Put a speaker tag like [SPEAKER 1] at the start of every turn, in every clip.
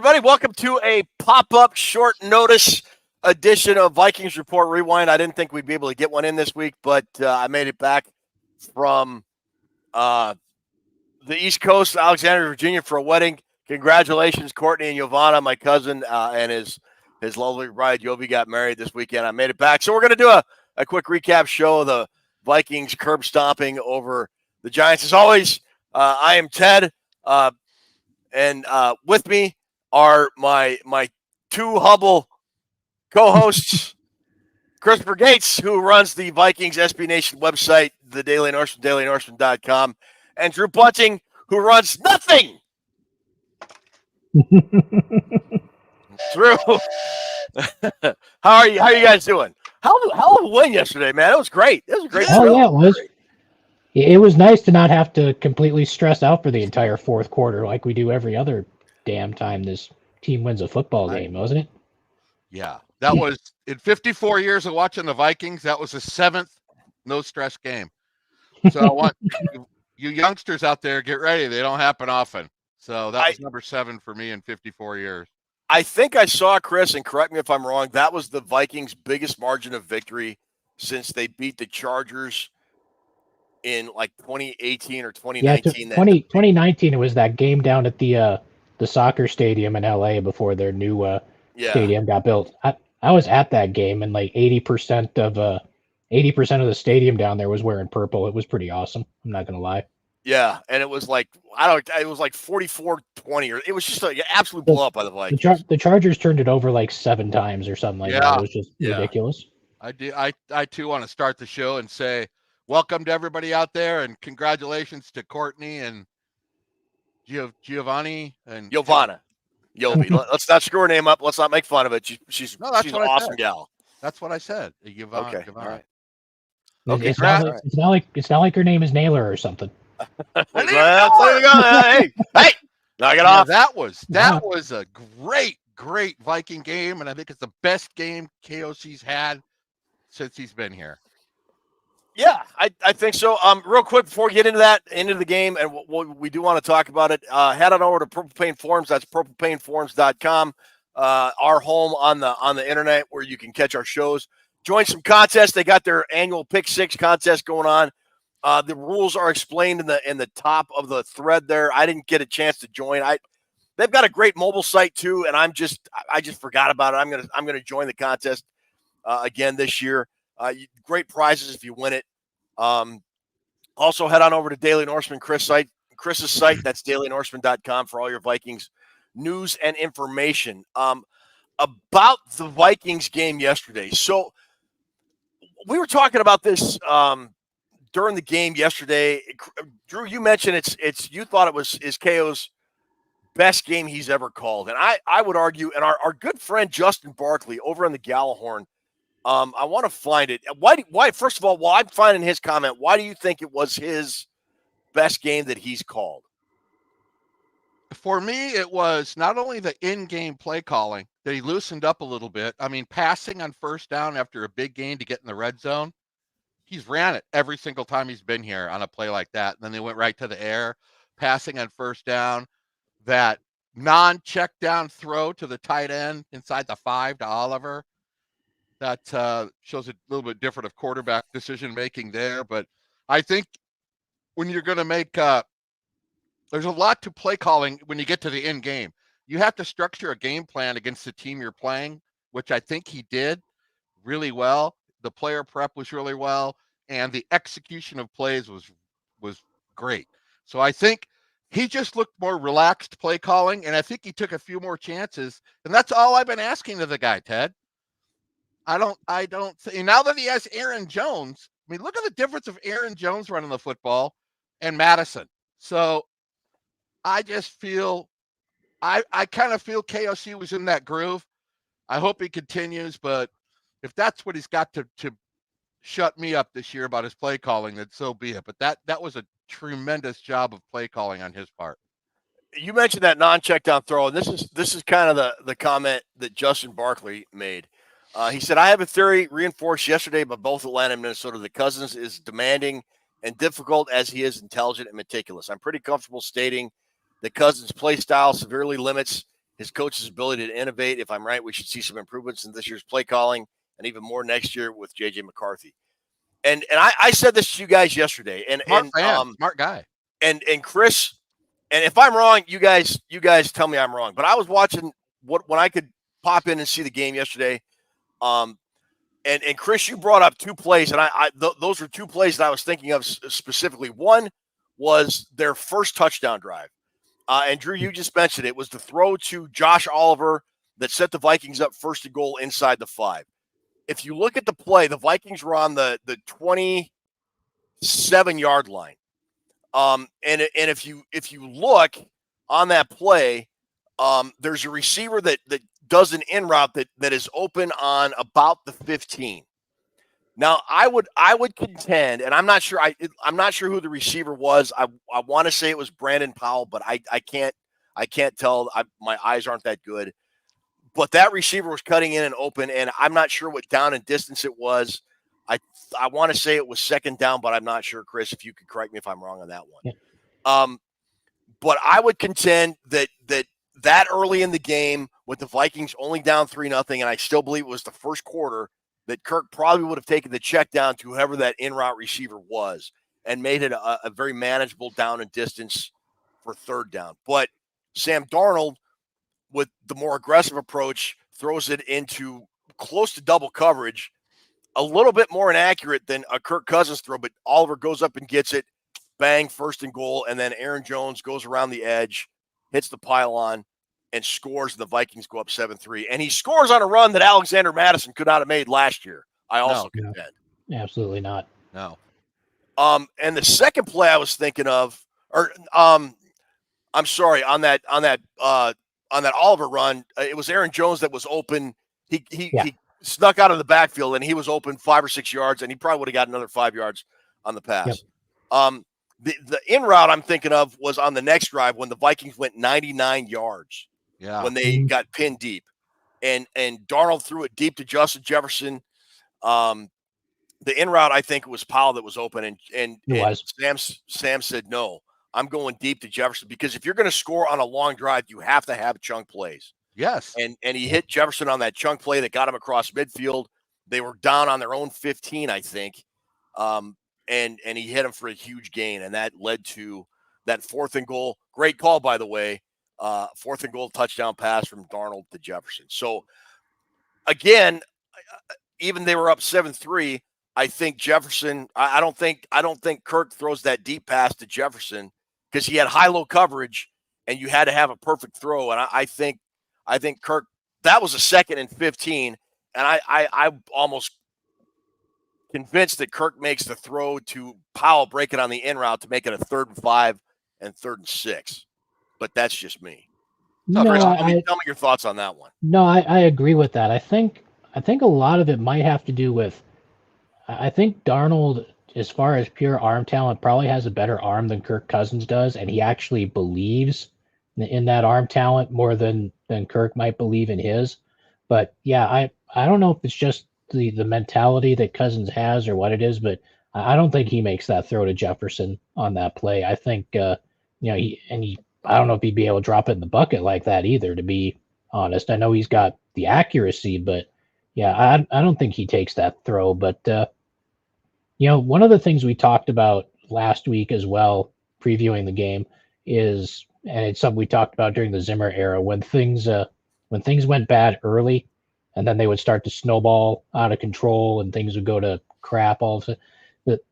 [SPEAKER 1] everybody. Welcome to a pop-up short notice edition of Vikings Report Rewind. I didn't think we'd be able to get one in this week, but I made it back from the East Coast, Alexandria, Virginia, for a wedding. Congratulations, Courtney and Giovanna, my cousin, and his lovely bride, Jovi, got married this weekend. I made it back. So we're going to do a quick recap show of the Vikings curb stomping over the Giants. As always, I am Ted, and with me are my two Hubble co-hosts, Christopher Gates, who runs the Vikings SB Nation website, the Daily Norseman, dailynorseman.com, and Drew Bunting, who runs nothing. Drew, how are you? How are you guys doing? Hell of a win yesterday, man. It was great. It was a great show.
[SPEAKER 2] Oh, yeah, it was. It was nice to not have to completely stress out for the entire fourth quarter like we do every other damn time this team wins a football game, wasn't it?
[SPEAKER 3] Yeah, that was in 54 years of watching the Vikings. That was the seventh no-stress game. So I want you youngsters out there, get ready. They don't happen often. So that was number 7 for me in 54 years.
[SPEAKER 1] I think I saw, Chris, and correct me if I'm wrong, that was the Vikings' biggest margin of victory since they beat the Chargers in like 2018 or 2019.
[SPEAKER 2] Yeah, 2019, it was that game down at the soccer stadium in LA before their new stadium got built. I was at that game, and like 80% of the stadium down there was wearing purple. It was pretty awesome. I'm not gonna lie.
[SPEAKER 1] Yeah, and it was like it was like 44-20, or it was just like an absolute blow up by the Vikings.
[SPEAKER 2] The Chargers turned it over like 7 times or something like that. It was just ridiculous.
[SPEAKER 3] I too want to start the show and say welcome to everybody out there, and congratulations to Courtney and Giovanni and
[SPEAKER 1] Giovanna. Yovi. Let's not screw her name up. Let's not make fun of it. She's an awesome gal.
[SPEAKER 3] That's what I said. Giovanna.
[SPEAKER 1] Okay.
[SPEAKER 3] Giovanna.
[SPEAKER 1] All right.
[SPEAKER 2] Okay. It's not like her name is Naylor or something.
[SPEAKER 1] Hey, knock it off.
[SPEAKER 3] That was a great Viking game, and I think it's the best game KOC's had since he's been here.
[SPEAKER 1] Yeah, I think so. Real quick before we get into the game, and we do want to talk about it. Head on over to Purple Pain Forums. That's purplepainforums.com. Our home on the internet where you can catch our shows. Join some contests. They got their annual Pick 6 contest going on. The rules are explained in the top of the thread there. I didn't get a chance to join. They've got a great mobile site too, and I just forgot about it. I'm gonna join the contest again this year. Great prizes if you win it. Also head on over to Daily Norseman Chris's site. That's dailynorseman.com for all your Vikings news and information. About the Vikings game yesterday. So we were talking about this during the game yesterday. Drew, you mentioned it's you thought it was KO's best game he's ever called. And I would argue, and our good friend Justin Barkley over on the Gallahorn, I want to find it. Why? First of all, while I'm finding his comment, why do you think it was his best game that he's called?
[SPEAKER 3] For me, it was not only the in-game play calling that he loosened up a little bit. I mean, passing on first down after a big gain to get in the red zone, he's ran it every single time he's been here on a play like that. And then they went right to the air, passing on first down, that non-check down throw to the tight end inside the 5 to Oliver. That shows a little bit different of quarterback decision-making there. But I think when you're going to make there's a lot to play calling when you get to the end game. You have to structure a game plan against the team you're playing, which I think he did really well. The player prep was really well, and the execution of plays was great. So I think he just looked more relaxed play calling, and I think he took a few more chances. And that's all I've been asking of the guy, Ted. I don't now that he has Aaron Jones, I mean, look at the difference of Aaron Jones running the football and Madison. So I just feel I kind of feel KOC was in that groove. I hope he continues, but if that's what he's got to shut me up this year about his play calling, then so be it. But that was a tremendous job of play calling on his part.
[SPEAKER 1] You mentioned that non-check down throw, and this is kind of the comment that Justin Barkley made. He said, I have a theory reinforced yesterday by both Atlanta and Minnesota that Cousins is demanding and difficult as he is intelligent and meticulous. I'm pretty comfortable stating that Cousins' play style severely limits his coach's ability to innovate. If I'm right, we should see some improvements in this year's play calling and even more next year with J.J. McCarthy. And I said this to you guys yesterday,
[SPEAKER 3] Smart guy.
[SPEAKER 1] And Chris, and if I'm wrong, you guys tell me I'm wrong. But I was watching when I could pop in and see the game yesterday. And Chris, you brought up two plays, and those were two plays that I was thinking of specifically. One was their first touchdown drive. And Drew, you just mentioned it was the throw to Josh Oliver that set the Vikings up 1st and goal inside the 5. If you look at the play, the Vikings were on the 27-yard line. And if you look on that play, there's a receiver that does an in route that is open on about the 15. Now, I would contend, and I'm not sure who the receiver was. I want to say it was Brandon Powell, but I can't tell. My eyes aren't that good. But that receiver was cutting in and open, and I'm not sure what down and distance it was. I want to say it was 2nd down, but I'm not sure, Chris, if you could correct me if I'm wrong on that one.
[SPEAKER 2] Yeah.
[SPEAKER 1] But I would contend that early in the game with the Vikings only down 3-0, and I still believe it was the first quarter, that Kirk probably would have taken the check down to whoever that in route receiver was and made it a very manageable down and distance for 3rd down. But Sam Darnold, with the more aggressive approach, throws it into close to double coverage, a little bit more inaccurate than a Kirk Cousins throw, but Oliver goes up and gets it, bang, 1st and goal, and then Aaron Jones goes around the edge, hits the pylon, and scores, and the Vikings go up 7-3. And he scores on a run that Alexander Madison could not have made last year, I also contend.
[SPEAKER 2] Absolutely not.
[SPEAKER 3] No.
[SPEAKER 1] And the second play I was thinking of, I'm sorry, on that Oliver run, it was Aaron Jones that was open. He snuck out of the backfield, and he was open 5 or 6 yards, and he probably would have got another 5 yards on the pass. Yep. The in route I'm thinking of was on the next drive when the Vikings went 99 yards.
[SPEAKER 3] Yeah.
[SPEAKER 1] When they got pinned deep, and Darnold threw it deep to Justin Jefferson. The in route, I think it was Powell that was open, and Sam said, no, I'm going deep to Jefferson, because if you're going to score on a long drive, you have to have chunk plays.
[SPEAKER 3] Yes.
[SPEAKER 1] And he hit Jefferson on that chunk play that got him across midfield. They were down on their own 15, I think. And he hit him for a huge gain, and that led to that 4th and goal. Great call, by the way. 4th and goal touchdown pass from Darnold to Jefferson. So again, even they were up 7-3. I think Jefferson. I don't think Kirk throws that deep pass to Jefferson because he had high-low coverage, and you had to have a perfect throw. And I think Kirk. That was a 2nd and 15, and I'm almost convinced that Kirk makes the throw to Powell, break it on the in route to make it a 3rd and 5 and 3rd and 6. But that's just me. So tell me your thoughts on that one.
[SPEAKER 2] No, I agree with that. I think a lot of it might have to do with, I think Darnold, as far as pure arm talent, probably has a better arm than Kirk Cousins does, and he actually believes in that arm talent more than Kirk might believe in his. But yeah, I don't know if it's just the mentality that Cousins has or what it is, but I don't think he makes that throw to Jefferson on that play. I think I don't know if he'd be able to drop it in the bucket like that either, to be honest. I know he's got the accuracy, but yeah, I don't think he takes that throw. But, one of the things we talked about last week as well, previewing the game, is, and it's something we talked about during the Zimmer era, when things went bad early and then they would start to snowball out of control and things would go to crap all of a sudden.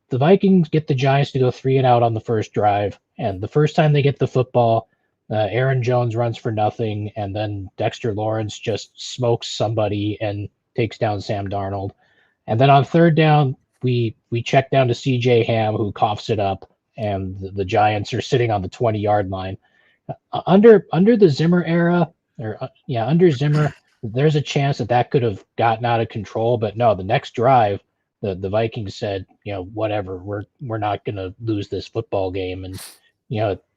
[SPEAKER 2] The Vikings get the Giants to go 3 and out on the first drive, and the first time they get the football, Aaron Jones runs for nothing, and then Dexter Lawrence just smokes somebody and takes down Sam Darnold. And then on 3rd down, we check down to C.J. Ham, who coughs it up, and the Giants are sitting on the 20-yard line. Under the Zimmer era, under Zimmer, there's a chance that could have gotten out of control, but no, the next drive, the Vikings said, whatever, we're not going to lose this football game. And,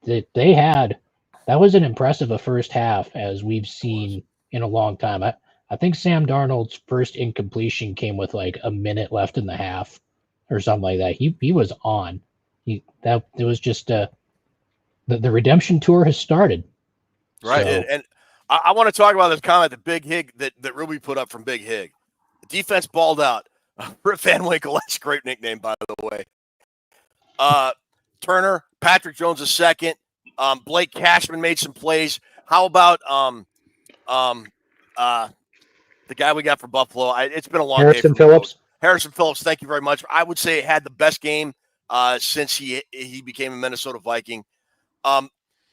[SPEAKER 2] they had, that was an impressive first half as we've seen in a long time. I think Sam Darnold's first incompletion came with like a minute left in the half or something like that. He was on. It was just the redemption tour has started.
[SPEAKER 1] Right.
[SPEAKER 2] So,
[SPEAKER 1] and I want to talk about this comment that Big Hig that Ruby put up from Big Hig. The defense balled out. Rip Van Winkle, that's a great nickname, by the way. Turner, Patrick Jones is second. Blake Cashman made some plays. How about the guy we got from Buffalo? It's been a long day.
[SPEAKER 2] Harrison Phillips.
[SPEAKER 1] Harrison Phillips, thank you very much. I would say had the best game since he became a Minnesota Viking.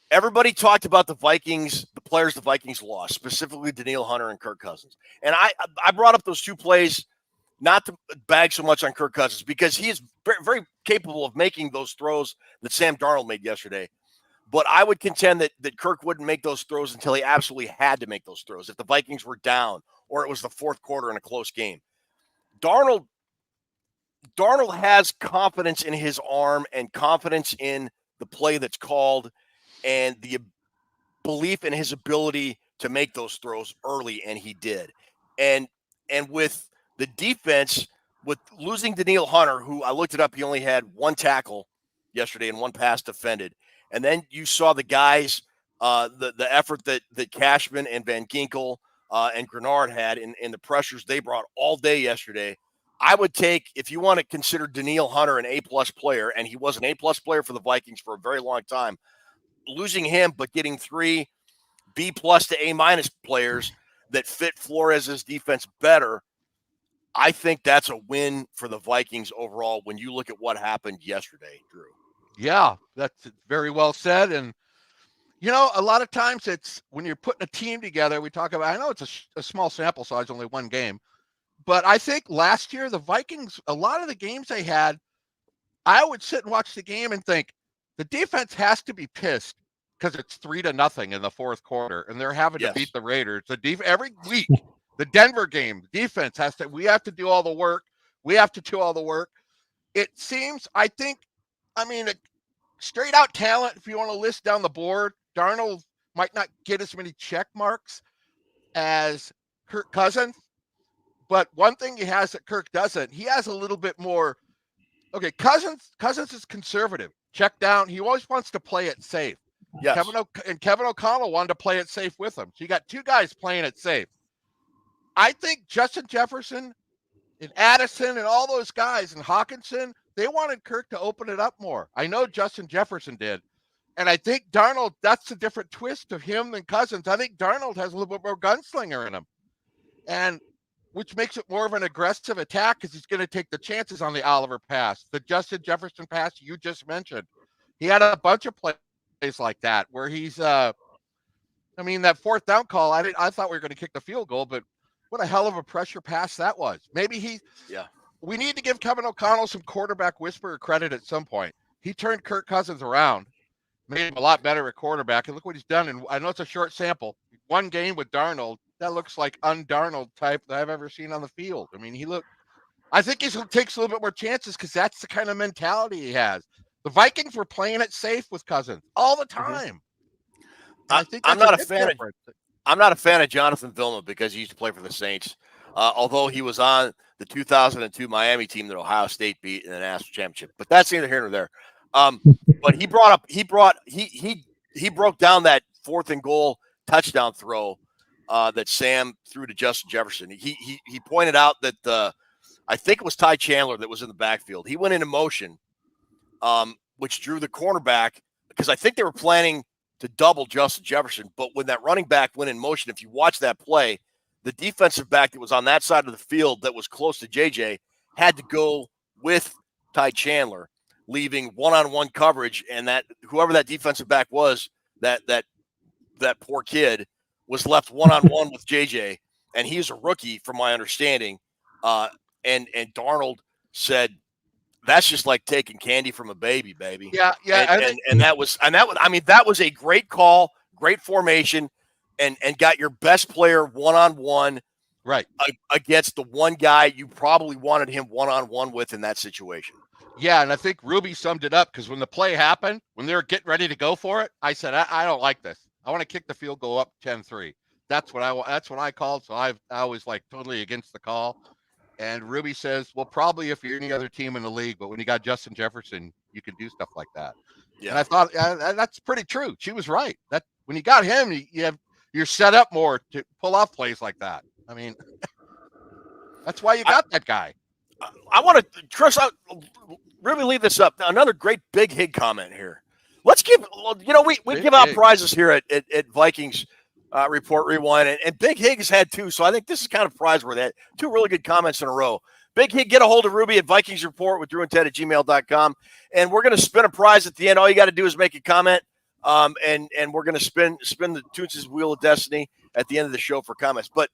[SPEAKER 1] Everybody talked about the Vikings, the players the Vikings lost, specifically Danielle Hunter and Kirk Cousins. And I brought up those two plays not to bag so much on Kirk Cousins because he is very, very capable of making those throws that Sam Darnold made yesterday. But I would contend that Kirk wouldn't make those throws until he absolutely had to make those throws. If the Vikings were down or it was the fourth quarter in a close game. Darnold has confidence in his arm and confidence in the play that's called and the belief in his ability to make those throws early, and he did. And with the defense, with losing Danielle Hunter, who I looked it up, he only had one tackle yesterday and one pass defended. And then you saw the guys, the effort that Cashman and Van Ginkel and Grenard had in the pressures they brought all day yesterday. I would take, if you want to consider Danielle Hunter an A-plus player, and he was an A-plus player for the Vikings for a very long time, losing him but getting 3 B-plus to A-minus players that fit Flores' defense better, I think that's a win for the Vikings overall when you look at what happened yesterday, Drew.
[SPEAKER 3] Yeah, that's very well said. And, you know, a lot of times it's when you're putting a team together, we talk about, I know it's a small sample size, only one game, but I think last year the Vikings, a lot of the games they had, I would sit and watch the game and think the defense has to be pissed because it's 3-0 in the fourth quarter and they're having to beat the Raiders. Every week, the Denver game, the defense we have to do all the work. We have to do all the work. It seems, straight out talent, if you want to list down the board, Darnold might not get as many check marks as Kirk Cousins. But one thing he has that Kirk doesn't, he has a little bit more. Okay, Cousins is conservative. Check down. He always wants to play it safe.
[SPEAKER 1] Yes.
[SPEAKER 3] Kevin O'Connell wanted to play it safe with him. So you got two guys playing it safe. I think Justin Jefferson and Addison and all those guys and Hawkinson, they wanted Kirk to open it up more. I know Justin Jefferson did. And I think Darnold, that's a different twist of him than Cousins. I think Darnold has a little bit more gunslinger in him. And which makes it more of an aggressive attack because he's going to take the chances on the Oliver pass, the Justin Jefferson pass you just mentioned. He had a bunch of plays like that where he's, that fourth down call, I thought we were going to kick the field goal, but what a hell of a pressure pass that was. Maybe we need to give Kevin O'Connell some quarterback whisperer credit at some point. He turned Kirk Cousins around, made him a lot better at quarterback, and look what he's done. And I know it's a short sample. One game with Darnold, that looks like un-Darnold type that I've ever seen on the field. I think he takes a little bit more chances because that's the kind of mentality he has. The Vikings were playing it safe with Cousins all the time. I think I'm not
[SPEAKER 1] a fan of Jonathan Vilma because he used to play for the Saints. Although he was on the 2002 Miami team that Ohio State beat in the national championship, but that's neither here nor there. But he broke down that 4th and goal touchdown throw that Sam threw to Justin Jefferson. He pointed out that I think it was Ty Chandler that was in the backfield. He went into motion, which drew the cornerback because I think they were planning to double Justin Jefferson. But when that running back went in motion, if you watch that play, the defensive back that was on that side of the field that was close to JJ had to go with Ty Chandler, leaving one-on-one coverage, and that whoever that defensive back was, that poor kid was left one-on-one with JJ, and he's a rookie from my understanding. And Darnold said, that's just like taking candy from a baby.
[SPEAKER 3] Yeah.
[SPEAKER 1] And that was a great call, great formation, and got your best player one-on-one
[SPEAKER 3] right
[SPEAKER 1] against the one guy you probably wanted him one-on-one with in that situation.
[SPEAKER 3] Yeah, and I think Ruby summed it up because when the play happened, when they were getting ready to go for it, I said, I don't like this. I want to kick the field goal up 10-3. That's what I called. So I was like totally against the call. And Ruby says, well, probably if you're any other team in the league, but when you got Justin Jefferson, you can do stuff like that. Yeah. And I thought that's pretty true. She was right. That when you got him, you're you're set up more to pull off plays like that. I mean, that's why you got that guy.
[SPEAKER 1] I want to, Chris, really leave this up. Another great Big Hig comment here. Let's give, we give out prizes here at Vikings Report Rewind, and Big Hig has had two, so I think this is kind of prize worthy. That two really good comments in a row. Big Hig, get a hold of Ruby at Vikings Report with Drew and Ted at gmail.com, and we're going to spin a prize at the end. All you got to do is make a comment, and we're going to spin the Toots' Wheel of Destiny at the end of the show for comments. But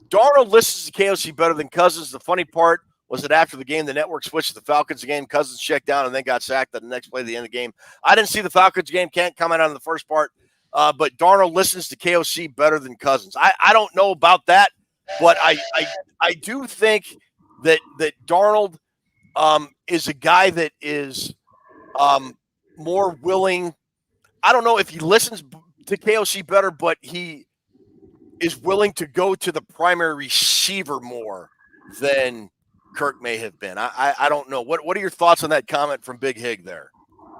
[SPEAKER 1] Darnold listens to KOC better than Cousins. The funny part was that after the game, the network switched to the Falcons game. Cousins checked down and then got sacked at the next play at the end of the game. I didn't see the Falcons game. Can't comment on the first part. But Darnold listens to KOC better than Cousins. I don't know about that, but I do think that Darnold is a guy that is more willing. I don't know if he listens to KOC better, but he is willing to go to the primary receiver more than Kirk may have been. I don't know. What are your thoughts on that comment from Big Hig there?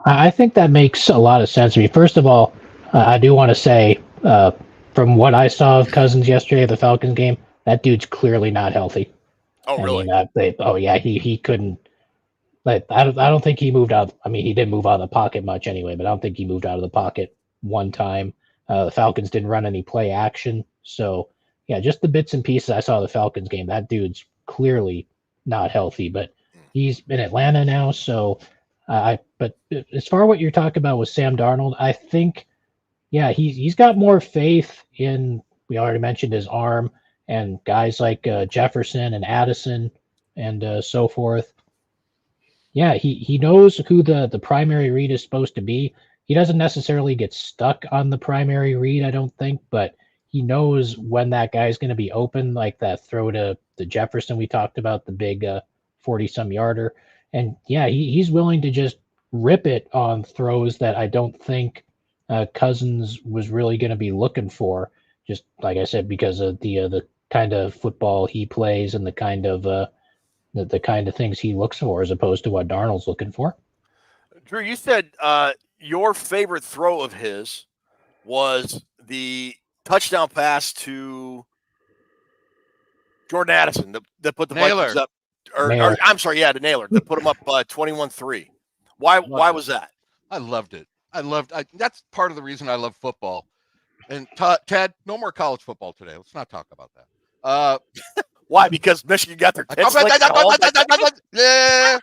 [SPEAKER 2] I think that makes a lot of sense to me. First of all, I do want to say, from what I saw of Cousins yesterday at the Falcons game, that dude's clearly not healthy.
[SPEAKER 1] Oh, really?
[SPEAKER 2] He couldn't. Like, I don't think he moved out. I mean, he didn't move out of the pocket much anyway, but I don't think he moved out of the pocket one time. The Falcons didn't run any play action. So, yeah, just the bits and pieces I saw of the Falcons game, that dude's clearly not healthy, but he's in Atlanta now. So, but as far as what you're talking about with Sam Darnold, I think, yeah, he's got more faith in, we already mentioned his arm, and guys like Jefferson and Addison and so forth. Yeah, he knows who the primary read is supposed to be. He doesn't necessarily get stuck on the primary read, I don't think, but he knows when that guy's going to be open, like that throw to Jefferson we talked about, the big 40-some yarder. And yeah, he's willing to just rip it on throws that I don't think Cousins was really going to be looking for. Just like I said, because of the kind of football he plays and the kind of things he looks for, as opposed to what Darnold's looking for.
[SPEAKER 1] Drew, you said your favorite throw of his was the touchdown pass to Jordan Addison that put the Vikings up. Or I'm sorry, to Naylor, that put him up 21-3. Why was that?
[SPEAKER 3] I loved it. That's part of the reason I love football. And Ted, no more college football today. Let's not talk about that.
[SPEAKER 1] Why? Because Michigan got their tits licked?
[SPEAKER 3] Yeah.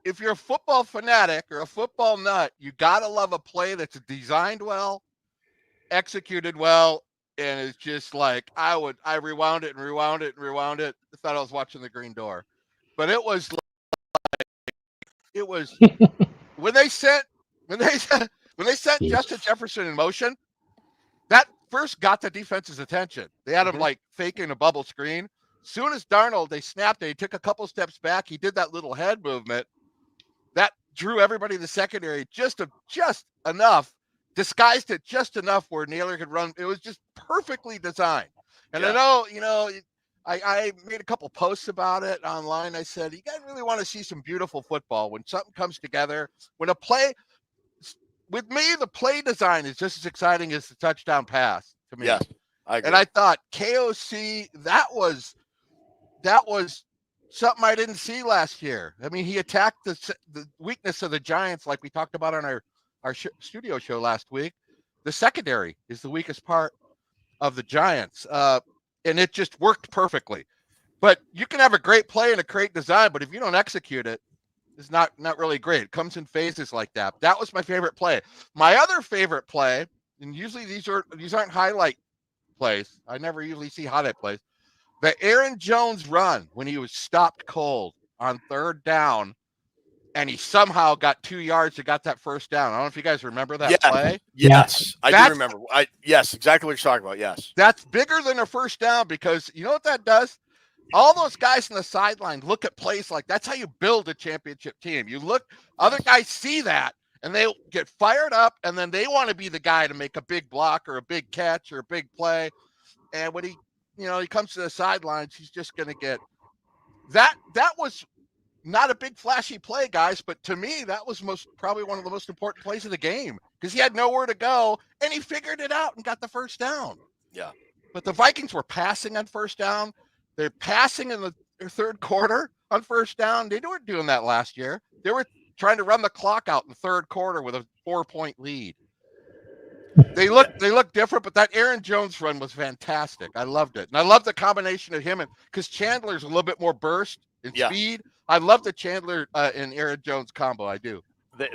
[SPEAKER 3] If you're a football fanatic or a football nut, you gotta love a play that's designed well, executed well, and it's just like I rewound it and rewound it and rewound it. I thought I was watching The Green Door, but it was when they sent Justin Jefferson in motion. That first got the defense's attention. They had him like faking a bubble screen. Soon as Darnold, they snapped it. He took a couple steps back. He did that little head movement that drew everybody in the secondary just enough, disguised it just enough where Naylor could run. It was just perfectly designed. And I know, I made a couple posts about it online. I said, you guys really want to see some beautiful football when something comes together, when a play. With me, the play design is just as exciting as the touchdown pass to me.
[SPEAKER 1] Yes, I agree.
[SPEAKER 3] And I thought KOC, that was something I didn't see last year. I mean, he attacked the weakness of the Giants, like we talked about on our studio show last week. The secondary is the weakest part of the Giants, and it just worked perfectly. But you can have a great play and a great design, but if you don't execute it, it's not really great. It comes in phases like that. That was my favorite play. My other favorite play, and usually these aren't highlight plays. I never usually see highlight plays. The Aaron Jones run when he was stopped cold on third down, and he somehow got 2 yards and got that first down. I don't know if you guys remember that play.
[SPEAKER 1] Yes, I do remember. Yes, exactly what you're talking about. Yes.
[SPEAKER 3] That's bigger than a first down because you know what that does? All those guys on the sideline look at plays like that's how you build a championship team. You look, other guys see that and they get fired up, and then they want to be the guy to make a big block or a big catch or a big play. And when he comes to the sidelines, he's just going to get that. That was not a big flashy play, guys, but to me, that was probably one of the most important plays of the game because he had nowhere to go, and he figured it out and got the first down.
[SPEAKER 1] Yeah.
[SPEAKER 3] But the Vikings were passing on first down. They're passing in the third quarter on first down. They weren't doing that last year. They were trying to run the clock out in the third quarter with a 4-point lead. They look different, but that Aaron Jones run was fantastic. I loved it. And I love the combination of him and because Chandler's a little bit more burst and speed. I love the Chandler and Aaron Jones combo. I do.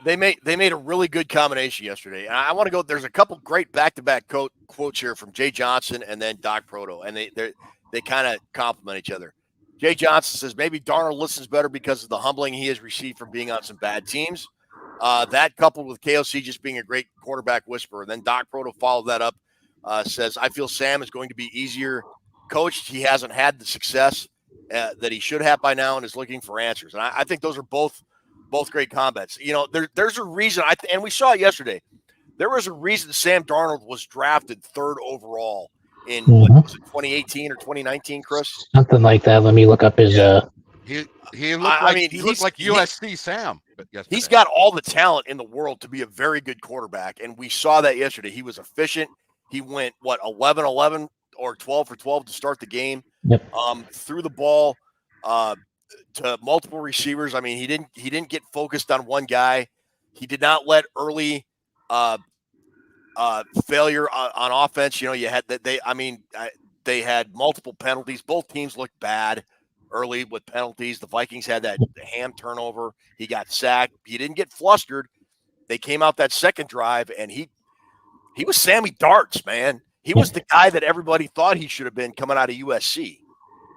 [SPEAKER 1] They made a really good combination yesterday. And I want to go. There's a couple great back-to-back quotes here from Jay Johnson and then Doc Proto, and they kind of complement each other. Jay Johnson says maybe Darnold listens better because of the humbling he has received from being on some bad teams. That coupled with KOC just being a great quarterback whisperer. Then Doc Proto followed that up, says, I feel Sam is going to be easier coached. He hasn't had the success that he should have by now and is looking for answers. And I think those are both great comments. You know, there's a reason, and we saw it yesterday. There was a reason Sam Darnold was drafted third overall in what was it, 2018 or 2019, Chris?
[SPEAKER 2] Something like that. Let me look up his.
[SPEAKER 3] He looked like USC Sam.
[SPEAKER 1] He's got all the talent in the world to be a very good quarterback, and we saw that yesterday. He was efficient. He went 11-11 or 12 for 12 to start the game.
[SPEAKER 2] Yep.
[SPEAKER 1] Threw the ball to multiple receivers. I mean, he didn't get focused on one guy. He did not let early failure on offense. You know, you had that they had multiple penalties. Both teams looked bad early with penalties. The Vikings had that ham turnover. He got sacked. He didn't get flustered. They came out that second drive, and he was Sammy Darts, man. He was the guy that everybody thought he should have been coming out of USC.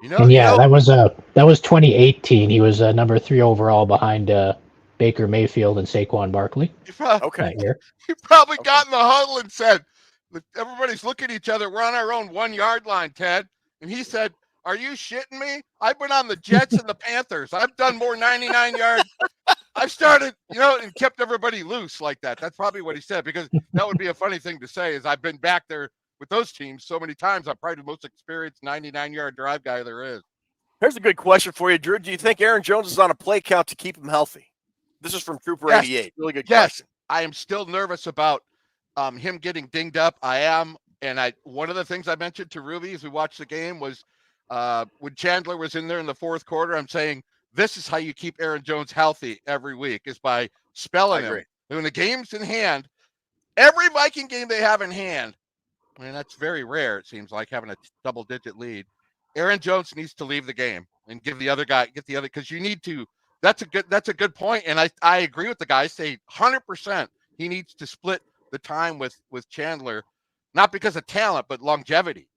[SPEAKER 2] That was 2018. He was number 3 overall behind Baker Mayfield and Saquon Barkley.
[SPEAKER 3] He probably got in the huddle and said, everybody's looking at each other. We're on our own 1 yard line, Ted. And he said, are you shitting me? I've been on the Jets and the Panthers. I've done more 99 yards. I've started, and kept everybody loose like that. That's probably what he said, because that would be a funny thing to say is I've been back there with those teams so many times. I'm probably the most experienced 99-yard drive guy there is.
[SPEAKER 1] Here's a good question for you, Drew. Do you think Aaron Jones is on a play count to keep him healthy? This is from Trooper 88. Really good question.
[SPEAKER 3] I am still nervous about him getting dinged up. I am. And one of the things I mentioned to Ruby as we watched the game was when Chandler was in there in the fourth quarter, I'm saying this is how you keep Aaron Jones healthy every week is by spelling him. When the game's in hand, every Viking game they have in hand, I mean, that's very rare, it seems like, having a double-digit lead. Aaron Jones needs to leave the game and get the other, because you need to. That's a good point, and I agree with the guys. Say 100% he needs to split the time with Chandler, not because of talent, but longevity.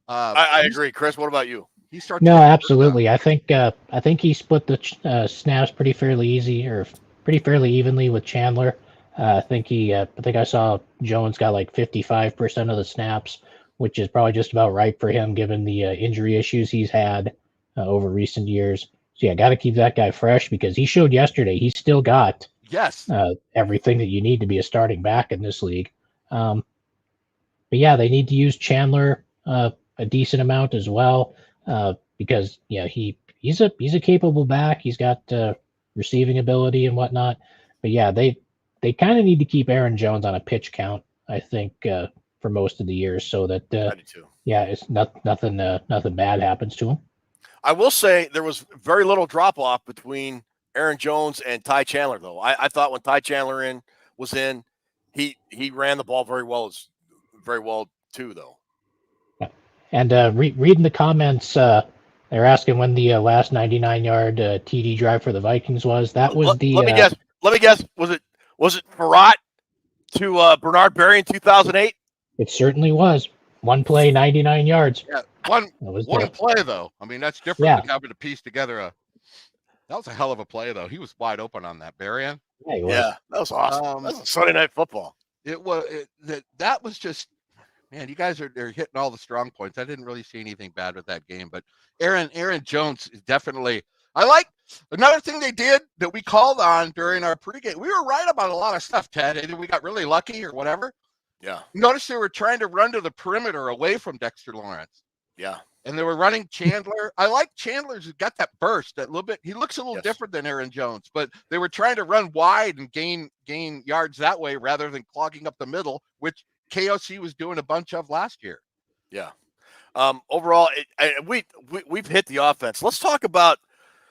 [SPEAKER 1] I agree, Chris. What about you?
[SPEAKER 2] No, absolutely. I think he split the snaps pretty fairly evenly with Chandler. I think I saw Jones got like 55% of the snaps, which is probably just about right for him given the injury issues he's had over recent years. So got to keep that guy fresh because he showed yesterday he's still got everything that you need to be a starting back in this league. But they need to use Chandler a decent amount as well because he's a capable back. He's got receiving ability and whatnot. But they kind of need to keep Aaron Jones on a pitch count, I think, for most of the years, so that it's nothing bad happens to him.
[SPEAKER 1] I will say there was very little drop off between Aaron Jones and Ty Chandler, though. I thought when Ty Chandler was in, he ran the ball very well too, though.
[SPEAKER 2] Yeah. And reading the comments, they're asking when the last 99-yard TD drive for the Vikings was. That was
[SPEAKER 1] Let me guess. Was it Farrat to Bernard Berry in 2008?
[SPEAKER 2] It certainly was. One play, 99 yards.
[SPEAKER 3] Yeah, one play, though. I mean, that's different than having to piece together that was a hell of a play, though. He was wide open on that, Berrien.
[SPEAKER 1] Yeah, that was awesome. That was Sunday Night Football.
[SPEAKER 3] That was just, man, you guys are hitting all the strong points. I didn't really see anything bad with that game, but Aaron Jones is definitely, I like another thing they did that we called on during our pregame. We were right about a lot of stuff, Ted. Either we got really lucky or whatever.
[SPEAKER 1] Yeah.
[SPEAKER 3] Notice they were trying to run to the perimeter away from Dexter Lawrence.
[SPEAKER 1] Yeah.
[SPEAKER 3] And they were running Chandler. I like Chandler's got that burst, that little bit. He looks a little different than Aaron Jones, but they were trying to run wide and gain yards that way rather than clogging up the middle, which KOC was doing a bunch of last year.
[SPEAKER 1] Yeah. Overall, we've hit the offense. Let's talk about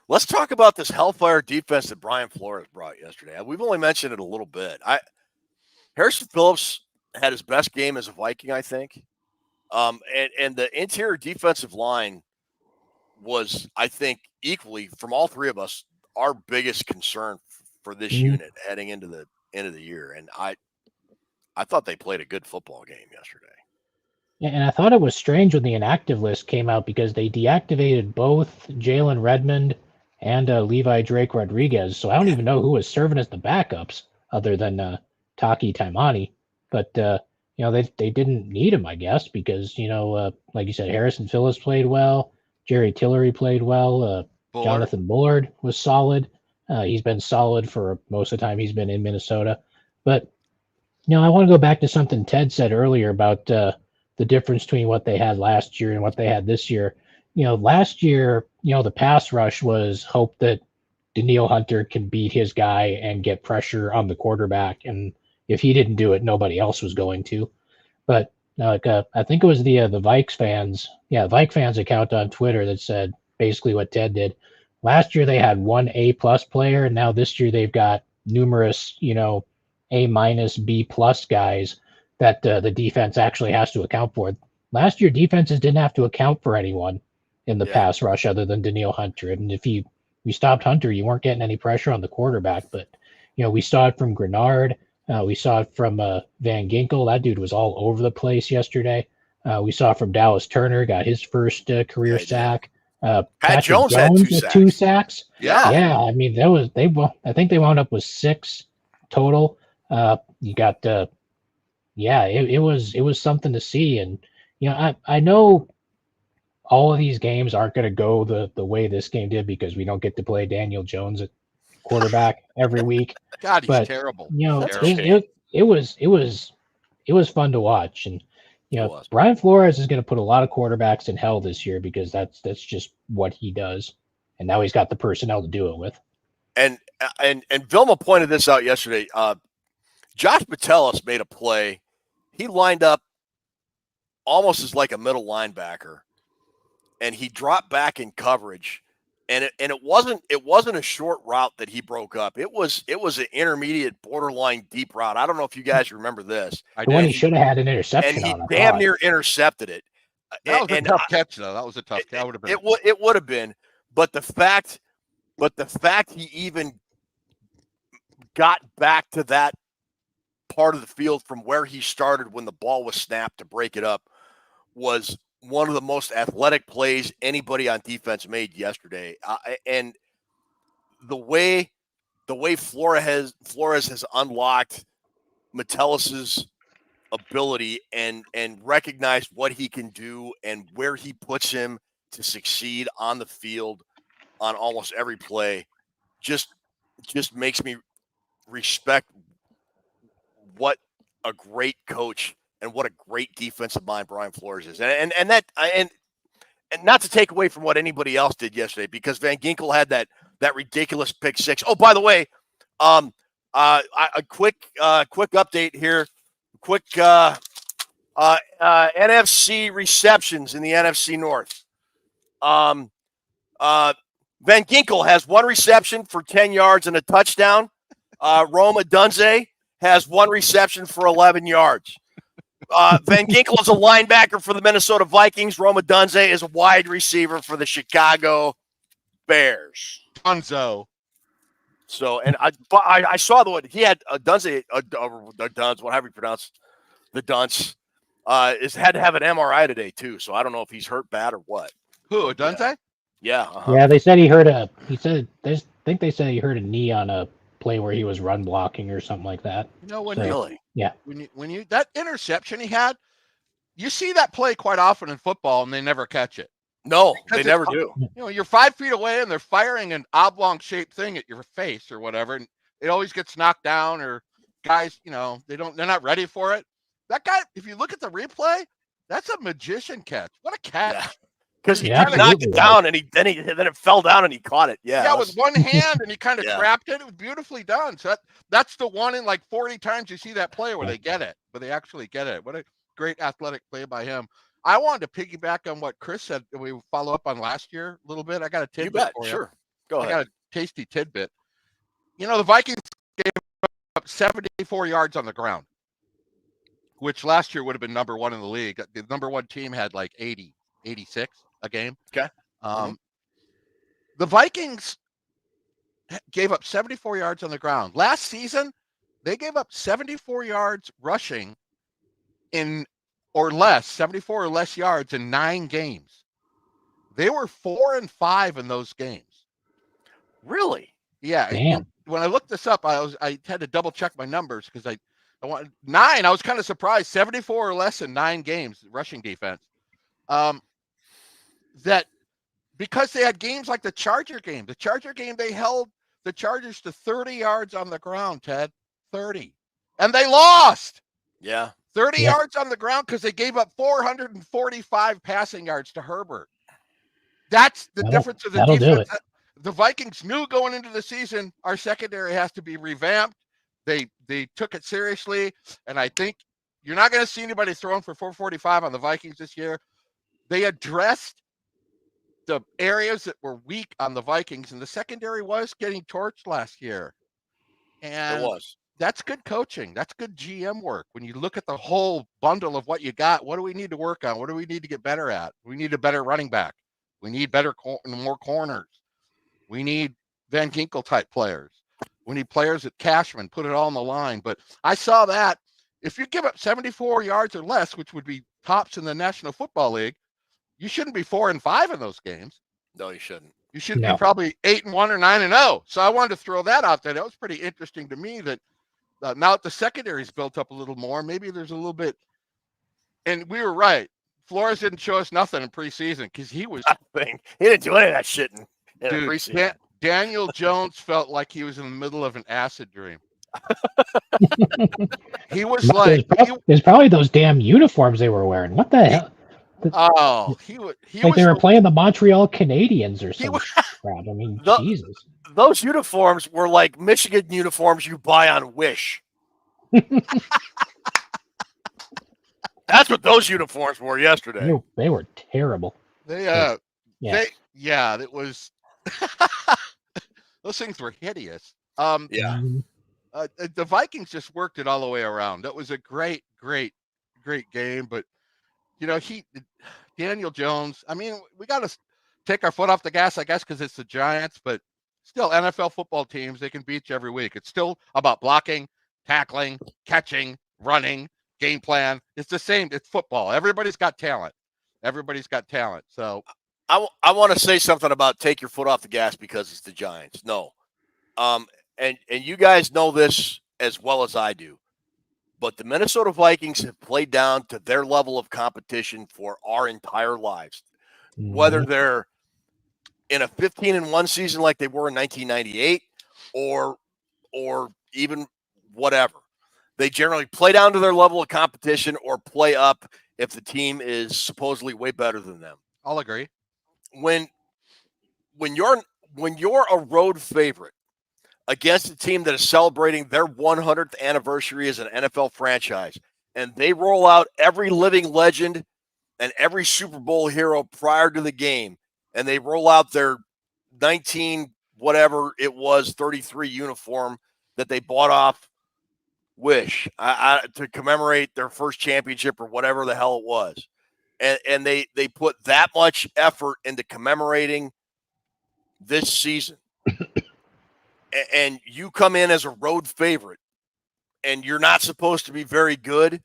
[SPEAKER 1] this hellfire defense that Brian Flores brought yesterday. We've only mentioned it a little bit. Harrison Phillips had his best game as a Viking, I think. And the interior defensive line was, I think, equally from all three of us, our biggest concern for this unit heading into the end of the year. And I thought they played a good football game yesterday.
[SPEAKER 2] And I thought it was strange when the inactive list came out because they deactivated both Jalen Redmond and Levi Drake Rodriguez. So I don't even know who was serving as the backups other than Taki Taimani. But they didn't need him, I guess, because like you said, Harrison Phillips played well, Jerry Tillery played well, Jonathan Bullard was solid. He's been solid for most of the time he's been in Minnesota. But I want to go back to something Ted said earlier about the difference between what they had last year and what they had this year. Last year, the pass rush was hope that Daniil Hunter can beat his guy and get pressure on the quarterback. And if he didn't do it, nobody else was going to. But I think it was the Vikes fans. Yeah, Vikes fans account on Twitter that said basically what Ted did. Last year they had one A+ player, and now this year they've got numerous, A-, B+ guys that the defense actually has to account for. Last year, defenses didn't have to account for anyone in the pass rush other than Daniil Hunter. And if you stopped Hunter, you weren't getting any pressure on the quarterback. But, we saw it from Grenard. We saw it from Van Ginkel. That dude was all over the place yesterday. We saw it from Dallas Turner, got his first career sack.
[SPEAKER 1] Pat Jones had
[SPEAKER 2] two sacks.
[SPEAKER 1] Yeah.
[SPEAKER 2] I mean, I think they wound up with 6 total. You got it was something to see. And I know all of these games aren't going to go the way this game did because we don't get to play Daniel Jones at quarterback every week.
[SPEAKER 3] God, he's terrible.
[SPEAKER 2] It was fun to watch. And Brian Flores is going to put a lot of quarterbacks in hell this year because that's just what he does. And now he's got the personnel to do it with.
[SPEAKER 1] And Vilma pointed this out yesterday. Josh Metellus made a play. He lined up almost as like a middle linebacker, and he dropped back in coverage. And it wasn't a short route that he broke up. It was an intermediate, borderline deep route. I don't know if you guys remember this.
[SPEAKER 2] The one he should have had an interception
[SPEAKER 1] on. And he damn near intercepted it.
[SPEAKER 3] That was a tough catch, though. That was a tough catch.
[SPEAKER 1] It would have been, but the fact he even got back to that part of the field from where he started when the ball was snapped to break it up was one of the most athletic plays anybody on defense made yesterday. And the way Flores has unlocked Metellus's ability and recognized what he can do and where he puts him to succeed on the field on almost every play just makes me respect what a great coach and what a great defensive mind Brian Flores is. And not to take away from what anybody else did yesterday, because Van Ginkel had that ridiculous pick 6. Oh, by the way, a quick update here. Quick NFC receptions in the NFC North. Van Ginkel has 1 reception for 10 yards and a touchdown. Rome Odunze has 1 reception for 11 yards. Van Ginkel is a linebacker for the Minnesota Vikings. Rome Odunze is a wide receiver for the Chicago Bears.
[SPEAKER 3] Dunzo.
[SPEAKER 1] So, and I saw the one he had Odunze, Dunz, whatever you pronounce the dunce, had to have an MRI today too. So I don't know if he's hurt bad or what.
[SPEAKER 3] Who, Odunze?
[SPEAKER 1] Yeah. Uh-huh.
[SPEAKER 2] Yeah, they said he think they said he hurt a knee on a play where he was run blocking or something like that.
[SPEAKER 1] Really?
[SPEAKER 2] Yeah.
[SPEAKER 3] When you that interception he had, you see that play quite often in football and they never catch it.
[SPEAKER 1] No, they never do.
[SPEAKER 3] You're 5 feet away and they're firing an oblong shaped thing at your face or whatever, and it always gets knocked down, or guys, they're not ready for it. That guy, if you look at the replay, That's a magician catch. What a catch!
[SPEAKER 1] Because he
[SPEAKER 2] Yeah,
[SPEAKER 1] kind of knocked it
[SPEAKER 2] absolutely.
[SPEAKER 1] down, and then it fell down, and he caught it. Yeah,
[SPEAKER 3] Yeah,
[SPEAKER 1] that
[SPEAKER 3] with
[SPEAKER 1] was-
[SPEAKER 3] one hand, and he kind of
[SPEAKER 1] Yeah.
[SPEAKER 3] trapped it. It was beautifully done. So that's the one in like 40 times you see that play where
[SPEAKER 2] Yeah.
[SPEAKER 3] they get it, where they actually get it. What a great athletic play by him. I wanted to piggyback on what Chris said. We follow up on last year a little bit. I got a tidbit
[SPEAKER 1] you bet.
[SPEAKER 3] for you.
[SPEAKER 1] Sure, go
[SPEAKER 3] I
[SPEAKER 1] ahead.
[SPEAKER 3] got a tasty tidbit. You know, the Vikings gave up 74 yards on the ground, which last year would have been number one in the league. The number one team had like 80, 86 a game.
[SPEAKER 1] Okay.
[SPEAKER 3] The Vikings gave up 74 yards on the ground. Last season, they gave up 74 yards rushing in or less, 74 or less yards in 9 games. They were 4-5 in those games.
[SPEAKER 1] Really?
[SPEAKER 3] Yeah.
[SPEAKER 2] Damn.
[SPEAKER 3] When I looked this up, I had to double check my numbers because I wanted 9. I was kind of surprised. 74 or less in 9 games rushing defense. That because they had games like the Charger game. The Charger game, they held the Chargers to 30 yards on the ground, Ted. 30. And they lost.
[SPEAKER 1] Yeah.
[SPEAKER 3] 30 yards on the ground because they gave up 445 passing yards to Herbert. That's the difference of the
[SPEAKER 2] that'll
[SPEAKER 3] defense.
[SPEAKER 2] do it.
[SPEAKER 3] The Vikings knew going into the season, our secondary has to be revamped. They took it seriously, and I think you're not going to see anybody throwing for 445 on the Vikings this year. They addressed the areas that were weak on the Vikings, and the secondary was getting torched last year. And
[SPEAKER 1] It was.
[SPEAKER 3] that's good coaching. That's good GM work. When you look at the whole bundle of what you got, what do we need to work on? What do we need to get better at? We need a better running back. We need more corners. We need Van Ginkel type players. We need players at Cashman, put it all on the line. But I saw that if you give up 74 yards or less, which would be tops in the National Football League, you shouldn't be 4-5 in those games.
[SPEAKER 1] No, you shouldn't.
[SPEAKER 3] You should be probably 8-1 or 9-0. So I wanted to throw that out there. That was pretty interesting to me that now that the secondary's built up a little more, maybe there's a little bit. And we were right. Flores didn't show us nothing in preseason because he was
[SPEAKER 1] nothing. He didn't do any of that shit in
[SPEAKER 3] dude,
[SPEAKER 1] preseason.
[SPEAKER 3] Daniel Jones felt like he was in the middle of an acid dream. He was
[SPEAKER 2] there's probably those damn uniforms they were wearing. What the hell?
[SPEAKER 3] He
[SPEAKER 2] like they were playing the Montreal Canadiens or something. Crap. I mean, Jesus.
[SPEAKER 1] Those uniforms were like Michigan uniforms you buy on Wish. That's what those uniforms were yesterday.
[SPEAKER 2] They were terrible.
[SPEAKER 3] It was. Those things were hideous. The Vikings just worked it all the way around. That was a great game. But Daniel Jones. I mean, we got to take our foot off the gas, I guess, because it's the Giants. But still, NFL football teams, they can beat you every week. It's still about blocking, tackling, catching, running, game plan. It's the same. It's football. Everybody's got talent. So
[SPEAKER 1] I want to say something about take your foot off the gas because it's the Giants. No. And you guys know this as well as I do. But the Minnesota Vikings have played down to their level of competition for our entire lives. Mm-hmm. Whether they're in a 15-1 season like they were in 1998 or even whatever. They generally play down to their level of competition or play up if the team is supposedly way better than them.
[SPEAKER 3] I'll agree.
[SPEAKER 1] When you're a road favorite against a team that is celebrating their 100th anniversary as an NFL franchise, and they roll out every living legend and every Super Bowl hero prior to the game, and they roll out their 33 uniform that they bought off Wish to commemorate their first championship or whatever the hell it was. And they put that much effort into commemorating this season. And you come in as a road favorite and you're not supposed to be very good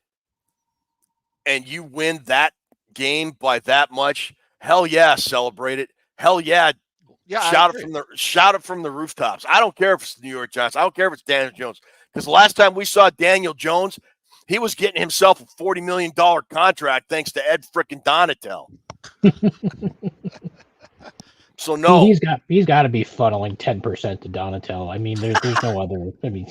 [SPEAKER 1] and you win that game by that much. Hell yeah, celebrate it. Hell yeah. Shout it from the rooftops. I don't care if it's the New York Giants. I don't care if it's Daniel Jones. Because the last time we saw Daniel Jones, he was getting himself a $40 million contract thanks to Ed frickin' Donatel. So no,
[SPEAKER 2] he's got to be funneling 10% to Donatel. I mean, there's no other. I mean,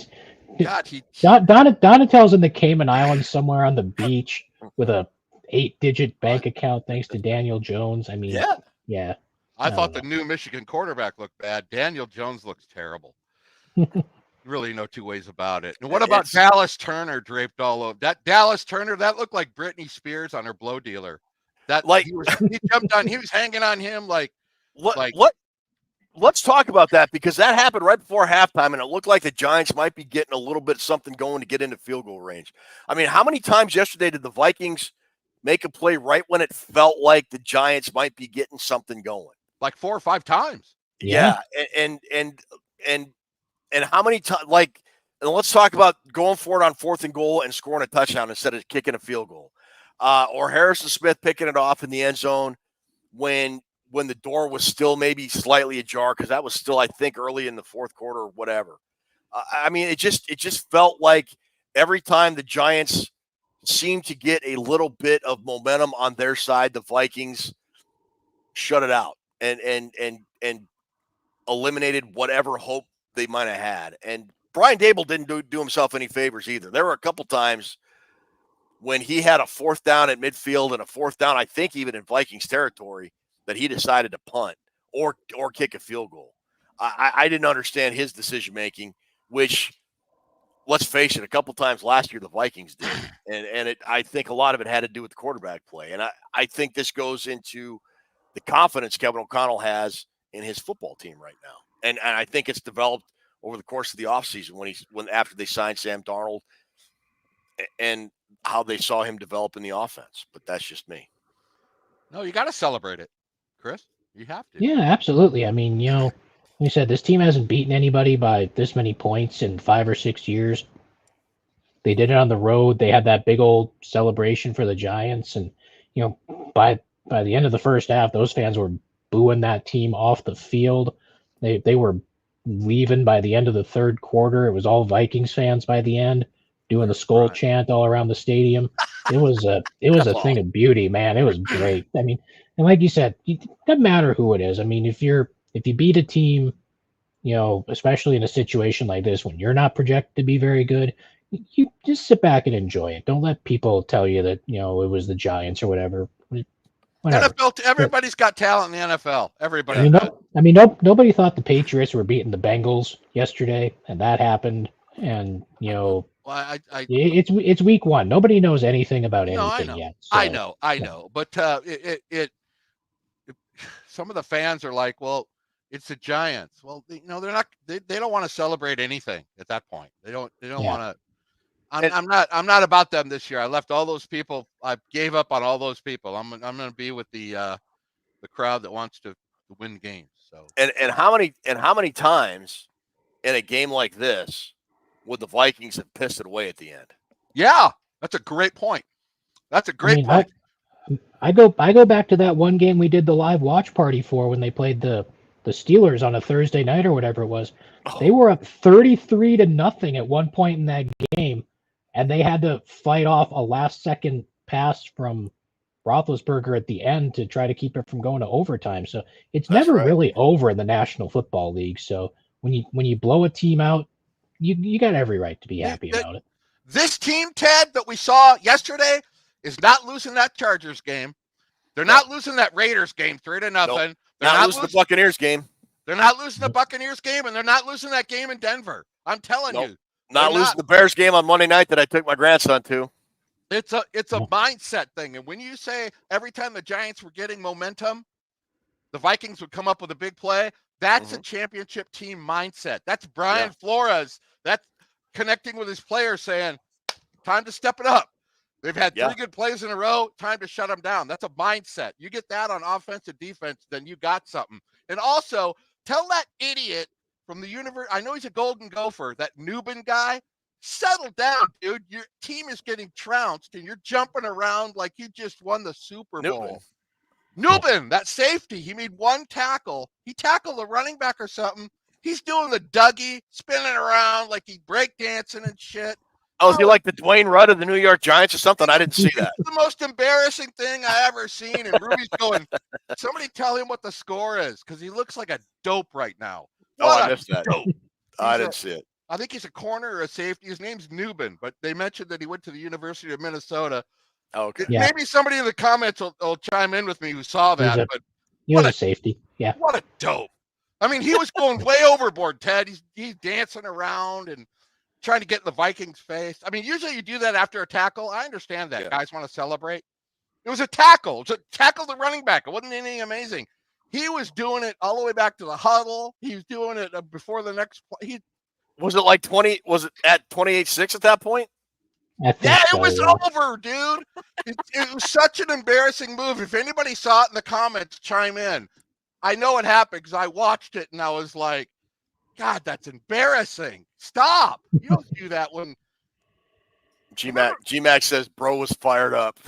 [SPEAKER 3] God,
[SPEAKER 2] Donatel's in the Cayman Islands somewhere on the beach with a 8-digit bank account thanks to Daniel Jones. I mean, yeah.
[SPEAKER 3] I thought the new Michigan quarterback looked bad. Daniel Jones looks terrible. Really, no two ways about it. And what about Dallas Turner draped all over? That Dallas Turner, that looked like Britney Spears on her blow dealer. That
[SPEAKER 1] like
[SPEAKER 3] he jumped on, he was hanging on him like
[SPEAKER 1] what? Let's talk about that, because that happened right before halftime, and it looked like the Giants might be getting a little bit of something going to get into field goal range. I mean, how many times yesterday did the Vikings make a play right when it felt like the Giants might be getting something going?
[SPEAKER 3] Like 4 or 5 times.
[SPEAKER 1] Yeah. And how many times, and let's talk about going for it on 4th and goal and scoring a touchdown instead of kicking a field goal. Or Harrison Smith picking it off in the end zone when the door was still maybe slightly ajar, because that was still, I think, early in the 4th quarter or whatever. I mean, it just felt like every time the Giants seemed to get a little bit of momentum on their side, the Vikings shut it out and eliminated whatever hope they might have had. And Brian Dable didn't do himself any favors either. There were a couple times when he had a 4th down at midfield and a 4th down, I think even in Vikings territory, that he decided to punt or kick a field goal. I didn't understand his decision-making, which, let's face it, a couple times last year the Vikings did. And I think a lot of it had to do with the quarterback play. And I think this goes into the confidence Kevin O'Connell has in his football team right now. And I think it's developed over the course of the offseason when after they signed Sam Darnold and how they saw him develop in the offense. But that's just me.
[SPEAKER 3] No, you got to celebrate it, Chris. You have to.
[SPEAKER 2] Yeah, absolutely. I mean, like you said, this team hasn't beaten anybody by this many points in 5 or 6 years. They did it on the road. They had that big old celebration for the Giants. And, by the end of the first half, those fans were booing that team off the field. They were leaving by the end of the 3rd quarter. It was all Vikings fans by the end, doing the Skol chant all around the stadium. It was a thing of beauty, man. It was great. I mean, and like you said, it doesn't matter who it is. I mean, if you beat a team, especially in a situation like this when you're not projected to be very good, you just sit back and enjoy it. Don't let people tell you that it was the Giants or whatever.
[SPEAKER 3] NFL, everybody's got talent in the NFL. Everybody.
[SPEAKER 2] Nobody thought the Patriots were beating the Bengals yesterday, and that happened. And it's week 1. Nobody knows anything about anything yet. So,
[SPEAKER 3] I know. But some of the fans are like, well, it's the Giants. Well, they're not. They don't want to celebrate anything at that point. They don't want to. I'm not about them this year. I left all those people. I gave up on all those people. I'm going to be with the crowd that wants to win games. So
[SPEAKER 1] and how many times in a game like this would the Vikings have pissed it away at the end?
[SPEAKER 3] Yeah, that's a great point. Point.
[SPEAKER 2] I go back to that one game we did the live watch party for when they played the Steelers on a Thursday night or whatever it was. They were up 33-0 at one point in that game, and they had to fight off a last-second pass from Roethlisberger at the end to try to keep it from going to overtime. So it's never really over in the National Football League. So when you blow a team out, you got every right to be happy about it.
[SPEAKER 3] This team, Ted, that we saw yesterday is not losing that Chargers game. They're not losing that Raiders game 3-0.
[SPEAKER 1] Nope.
[SPEAKER 3] They're
[SPEAKER 1] not losing the Buccaneers game.
[SPEAKER 3] They're not losing the Buccaneers game, and they're not losing that game in Denver. I'm telling you.
[SPEAKER 1] Not losing the Bears game on Monday night that I took my grandson to.
[SPEAKER 3] It's a mindset thing. And when you say every time the Giants were getting momentum, the Vikings would come up with a big play, that's a championship team mindset. That's Brian Flores. That's connecting with his players saying, time to step it up. They've had 3 good plays in a row. Time to shut them down. That's a mindset. You get that on offense and defense, then you got something. And also, tell that idiot from the universe, I know he's a Golden Gopher, that Nubin guy, settle down, dude. Your team is getting trounced, and you're jumping around like you just won the Super Bowl. Nubin, that safety, he made 1 tackle. He tackled a running back or something. He's doing the Dougie, spinning around like he's breakdancing and shit.
[SPEAKER 1] Oh, is he like the Dwayne Rudd of the New York Giants or something? I didn't see that.
[SPEAKER 3] It's the most embarrassing thing I ever seen. And Ruby's going, somebody tell him what the score is, because he looks like a dope right now.
[SPEAKER 1] I missed that. I didn't see it.
[SPEAKER 3] I think he's a corner or a safety. His name's Nubin, but they mentioned that he went to the University of Minnesota.
[SPEAKER 1] Okay.
[SPEAKER 2] Yeah.
[SPEAKER 3] Maybe somebody in the comments will chime in with me who saw that. But
[SPEAKER 2] He was a safety. Yeah.
[SPEAKER 3] what a dope. I mean, he was going way overboard, Ted. He's dancing around and trying to get in the Vikings' face. I mean, usually you do that after a tackle. I understand that. Guys want to celebrate. It was a tackle. It was a tackle the running back. It wasn't anything amazing. He was doing it all the way back to the huddle. He was doing it before the next play.
[SPEAKER 1] Was it like 20? Was it at 28-6 at that point?
[SPEAKER 3] It was over, dude. It was such an embarrassing move. If anybody saw it in the comments, chime in. I know it happened because I watched it and I was like, God, that's embarrassing. Stop. You don't do that when
[SPEAKER 1] G-Mac says bro was fired up.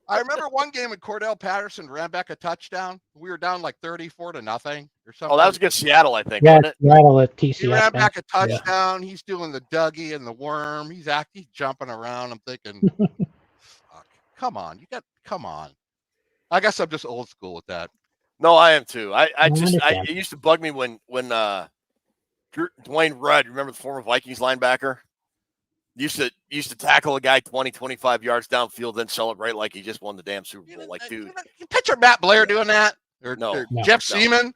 [SPEAKER 3] I remember one game when Cordell Patterson ran back a touchdown. We were down like 34-0 or something.
[SPEAKER 1] Oh, that was against Seattle, I think.
[SPEAKER 2] Yeah,
[SPEAKER 1] wasn't it?
[SPEAKER 2] Seattle at TCF.
[SPEAKER 3] He ran back a touchdown. Yeah. He's doing the Dougie and the worm. He's jumping around. I'm thinking, fuck, come on. Come on. I guess I'm just old school with that.
[SPEAKER 1] No, I am too. It used to bug me when Dwayne Rudd, remember the former Vikings linebacker, used to tackle a guy 20, 25 yards downfield, then celebrate like he just won the damn Super Bowl. Like, dude,
[SPEAKER 3] you picture Matt Blair doing that, or Jeff Seaman,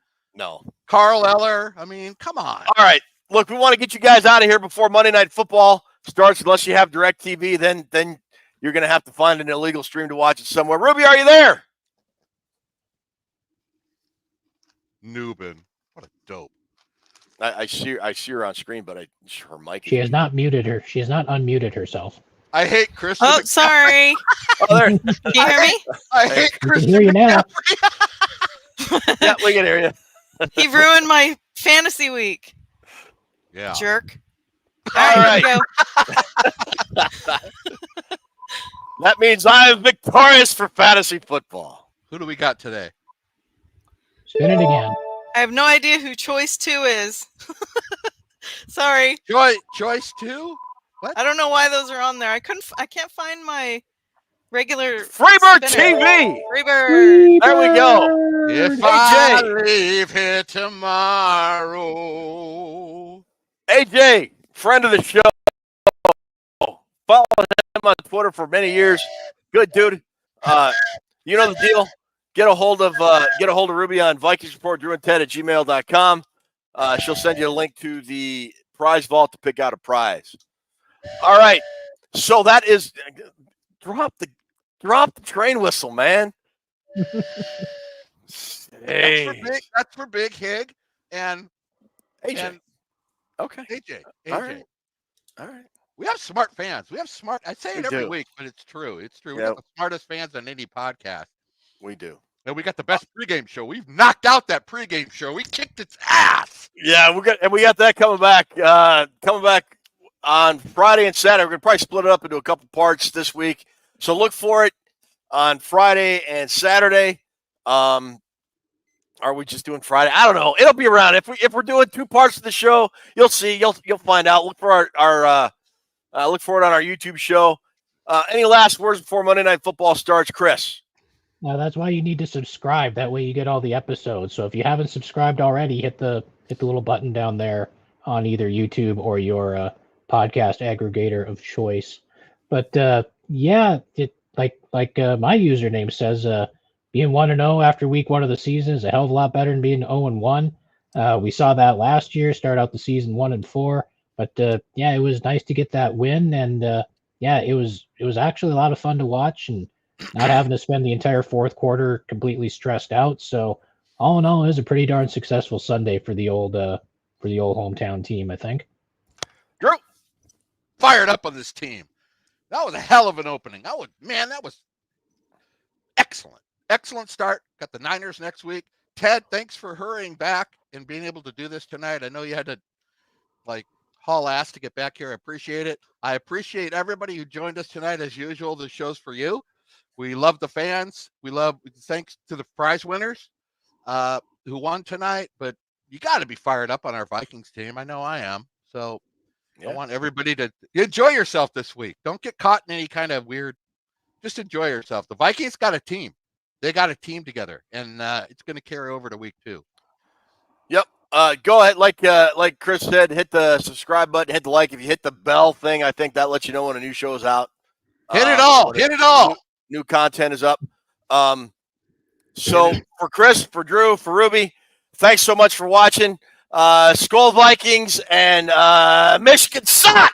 [SPEAKER 3] Carl Eller. I mean, come on.
[SPEAKER 1] All right, look, we want to get you guys out of here before Monday Night Football starts. Unless you have DirecTV, then you're going to have to find an illegal stream to watch it somewhere. Ruby, are you there?
[SPEAKER 3] Newbin, what a dope.
[SPEAKER 1] I see her on screen, but her mic.
[SPEAKER 2] She has not muted her. She has not unmuted herself.
[SPEAKER 3] I hate Chris.
[SPEAKER 4] Oh, sorry.
[SPEAKER 1] There.
[SPEAKER 4] Can you hear me?
[SPEAKER 3] I hate Chris.
[SPEAKER 2] Hear you now.
[SPEAKER 1] Yeah, we can hear you.
[SPEAKER 4] He ruined my fantasy week.
[SPEAKER 3] Yeah.
[SPEAKER 4] Jerk.
[SPEAKER 1] All right.
[SPEAKER 4] Here we go.
[SPEAKER 1] That means I am victorious for fantasy football.
[SPEAKER 3] Who do we got today?
[SPEAKER 2] Spin it again.
[SPEAKER 4] I have no idea who choice 2 is. Sorry.
[SPEAKER 3] Choice 2? What?
[SPEAKER 4] I don't know why those are on there. I can't find my regular
[SPEAKER 1] Freebird
[SPEAKER 4] spinner.
[SPEAKER 1] TV.
[SPEAKER 4] Freebird.
[SPEAKER 1] There we go.
[SPEAKER 3] If I leave here tomorrow.
[SPEAKER 1] AJ, friend of the show. Follow him on Twitter for many years. Good dude. You know the deal. Get a hold of Ruby on Vikings Report, Drew and Ted at gmail.com. She'll send you a link to the prize vault to pick out a prize. All right. So that is drop the train whistle, man.
[SPEAKER 3] Hey. That's for Big Hig and
[SPEAKER 1] AJ.
[SPEAKER 3] And
[SPEAKER 1] okay.
[SPEAKER 3] AJ.
[SPEAKER 1] All right.
[SPEAKER 3] We have smart fans. I say it every week, but it's true. It's true.
[SPEAKER 1] Yep.
[SPEAKER 3] We have the smartest fans on any podcast.
[SPEAKER 1] We do.
[SPEAKER 3] And we got the best pregame show. We've knocked out that pregame show. We kicked its ass.
[SPEAKER 1] Yeah, we got that coming back on Friday and Saturday. We're gonna probably split it up into a couple parts this week. So look for it on Friday and Saturday. Are we just doing Friday? I don't know. It'll be around. If we're doing 2 parts of the show, you'll see. You'll find out. Look for our look for it on our YouTube show. Any last words before Monday Night Football starts, Chris?
[SPEAKER 2] Now that's why you need to subscribe. That way you get all the episodes. So if you haven't subscribed already, hit the little button down there on either YouTube or your podcast aggregator of choice. But yeah, it like my username says, being 1-0 after week 1 of the season is a hell of a lot better than being 0-1. We saw that last year, start out the season 1-4. But yeah, it was nice to get that win, and yeah, it was actually a lot of fun to watch, and not having to spend the entire fourth quarter completely stressed out. So all in all, it was a pretty darn successful Sunday for the old hometown team, I think.
[SPEAKER 3] Drew, fired up on this team. That was a hell of an opening. That was excellent. Excellent start. Got the Niners next week. Ted, thanks for hurrying back and being able to do this tonight. I know you had to haul ass to get back here. I appreciate it. I appreciate everybody who joined us tonight. As usual, the show's for you. We love the fans. Thanks to the prize winners who won tonight. But you got to be fired up on our Vikings team. I know I am. So I want everybody to enjoy yourself this week. Don't get caught in any kind of weird. Just enjoy yourself. The Vikings got a team. They got a team together, and it's going to carry over to week 2.
[SPEAKER 1] Yep. Go ahead, like Chris said, hit the subscribe button, hit the like. If you hit the bell thing, I think that lets you know when a new show is out.
[SPEAKER 3] Hit it all. Hit it all.
[SPEAKER 1] New content is up. So for Chris, for Drew, for Ruby, thanks so much for watching. Skol Vikings and Michigan suck.